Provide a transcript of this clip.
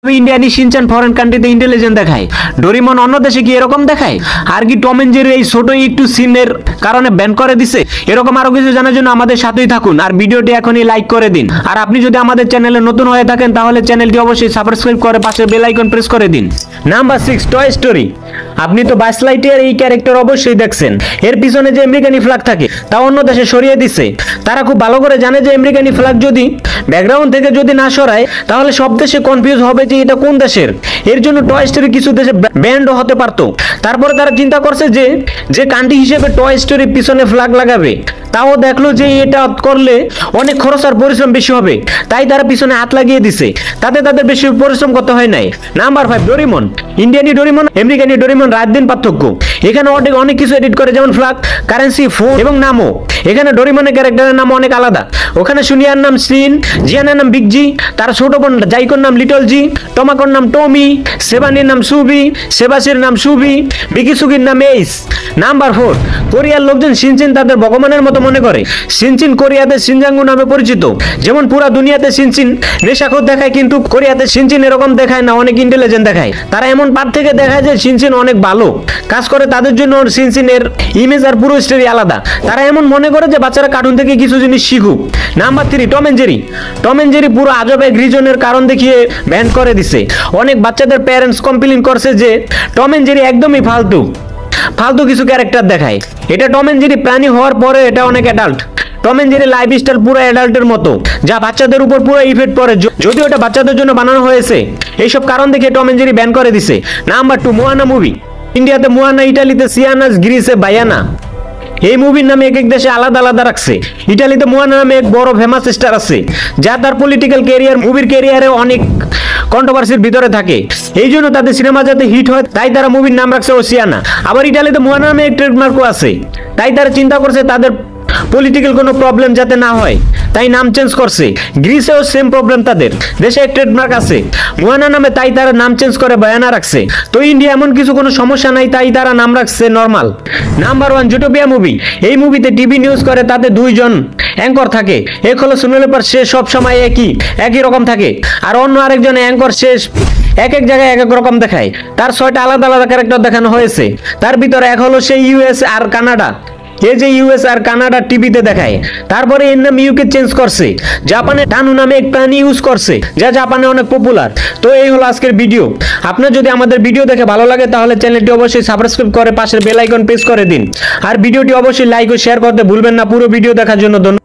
ইন্ডিয়ানি Shinchan foreign কান্ট্রিতে intelligent দেখায়, Doraemon অন্য দেশে কি এরকম দেখায়? আর কি টম এন্ড জেরি এই ছোট একটু সিনের কারণে ব্যান করে দিছে? এরকম আরো কিছু জানার জন্য আমাদের সাথেই থাকুন আর ভিডিওটি এখনই লাইক করে দিন। আর আপনি যদি আমাদের চ্যানেলে নতুন হয়ে থাকেন তাহলে চ্যানেলটি অবশ্যই সাবস্ক্রাইব করে পাশের বেল আইকন প্রেস করে দিন। Number 6, toy story. আপনি তো বাস লাইটইয়ার এই ক্যারেক্টার অবশ্যই দেখছেন। এর পিছনে যে আমেরিকানি ফ্ল্যাগ থাকে তা অন্য দেশে সরিয়ে দিছে। তারা খুব ভালো করে জানে যে আমেরিকানি ফ্ল্যাগ যদি ব্যাকগ্রাউন্ড থেকে যদি না সরায় তাহলে সব দেশে কনফিউজ হবে যে এটা কোন দেশের। এর জন্য টয় স্টোরি কিছু দেশে ব্যান্ড হতে পারতো। তারপরে তারা চিন্তা করছে যে কান্ট্রি হিসেবে টয় স্টোরির পিছনে ফ্ল্যাগ লাগাবে, তাও দেখলো যে এটা করলে অনেক খরচ আর পরিশ্রম বেশি হবে, তাই তারা পিছনে হাত লাগিয়ে দিছে। তাতে তাদের বেশি পরিশ্রম করতে হয় নাই। Number 5, Doraemon. ইন্ডিয়ানি ডোরিমন, আমেরিকানি ডোরিমন রাত দিন পার্থক্য। এখানে অনেক কিছু এডিট করে, যেমন ফ্ল্যাগ, কারেন্সি, ফোন এবং নামও। এখানে ডোরিমনের ক্যারেক্টারের নাম অনেক আলাদা। ওখানে সুনিয়ার নাম সিন, জিয়ানের নাম বিগ জি, তার ছোট বোন জাইকোর নাম লিটল জি, টমাকোর নাম টমি, সেবানির নাম সুবি, সেবাসির নাম সুবি, বিকিসুগির নাম এইস। নাম্বার 4, কোরিয়ার লোকজন শিনচিন তাদের ভগবানের মতো মনে করে। শিনচিন কোরিয়াতে শিনজাঙ্গু নামে পরিচিত। যেমন পুরা দুনিয়াতে শিনচিন নেশাখোর দেখায়, কিন্তু কোরিয়াতে শিনচিন এরকম দেখায় না, অনেক ইন্টেলিজেন্ট দেখায়। তারা এমন পার থেকে দেখায় যে শিনচিন অনেক ভালো কাজ করে, তাদের জন্য শিনচিনের ইমেজ আর পুরো স্টোরি আলাদা। তারা এমন মনে করে যে বাচ্চারা কার্টুন থেকে কিছু জিনিস শিখুক। Number 3, Tom and Jerry. Tom and Jerry পুরো আজব এক রিজনের কারণ দেখিয়ে ব্যান করে দিছে। অনেক বাচ্চাদের প্যারেন্টস কমপ্লেইন করছে যে টম এন্ড জেরি একদমই ফালতু কিছু ক্যারেক্টার দেখায়। এটা টম এন্ড জেরি প্রাণী হওয়ার পরে এটা অনেক adult. Tom and Jerry lifestyle পুরো অ্যাডাল্টের মতো, যা বাচ্চাদের উপর পুরো ইফেক্ট পড়ে, যদিও এটা বাচ্চাদের জন্য বানানো হয়েছে। এইসব কারণ দেখে টম এন্ড জেরি ব্যান করে দিছে। Number 2, Moana movie. ইন্ডিয়াতে মোয়ানা, ইটালিতে সিয়ানাস, গ্রিসে বায়ানা। এই মুভির নামে এক এক দেশে আলাদা আলাদা রাখছে। ইটালিতে মোয়ানা নামে এক বড় ফেমাস স্টার আছে, যা তার পলিটিক্যাল ক্যারিয়ার, মুভির ক্যারিয়ারে অনেক কন্ট্রোভার্সির ভিতরে থাকে। এই জন্য তাদের সিনেমা যাতে হিট হয় তাই তারা মুভির নাম রাখছে ওসিয়ানা। আবার ইটালিতে মোয়ানা নামে এক ট্রেডমার্কও আছে, তাই তারা চিন্তা করছে তাদের পলিটিক্যাল কোনো প্রবলেম যাতে না হয়, তাই নাম চেঞ্জ করছে। গ্রিসেও সেম প্রবলেম, তাদের দেশে এক ট্রেডমার্ক আছে মোয়ানা নামে, তাই তারা নাম চেঞ্জ করে বায়ানা রাখছে। তো ইন্ডিয়া এমন কিছু কোনো সমস্যা নাই, তাই তারা নাম রাখছে নরমাল। Number 1, জুটোপিয়া movie. এই মুভিতে টিভি নিউজ করে, তাতে 2 জন অ্যাঙ্কর থাকে। এক হলো সুনীল পার, সে সব সময় একই রকম থাকে। আর অন্য আরেকজন অ্যাঙ্কর, সে এক এক জায়গায় এক এক রকম দেখায়। তার 6টা আলাদা আলাদা ক্যারেক্টার দেখানো হয়েছে। তার ভিতরে এক হলো সে ইউএস আর কানাডা। এই যে ইউএস আর কানাডা টিভিতে দেখায়। তারপরে এর নাম ইউকে চেঞ্জ করছে। জাপানে টানু নামে এক প্রাণী ইউজ করছে, যা জাপানে অনেক পপুলার। তো এই হলো আজকের ভিডিও। আপনার যদি আমাদের ভিডিও দেখে ভালো লাগে তাহলে চ্যানেলটি অবশ্যই সাবস্ক্রাইব করে পাশের বেল আইকন প্রেস করে দিন। আর ভিডিওটি অবশ্যই লাইক ও শেয়ার করতে ভুলবেন না। পুরো ভিডিও দেখার জন্য ধন্যবাদ।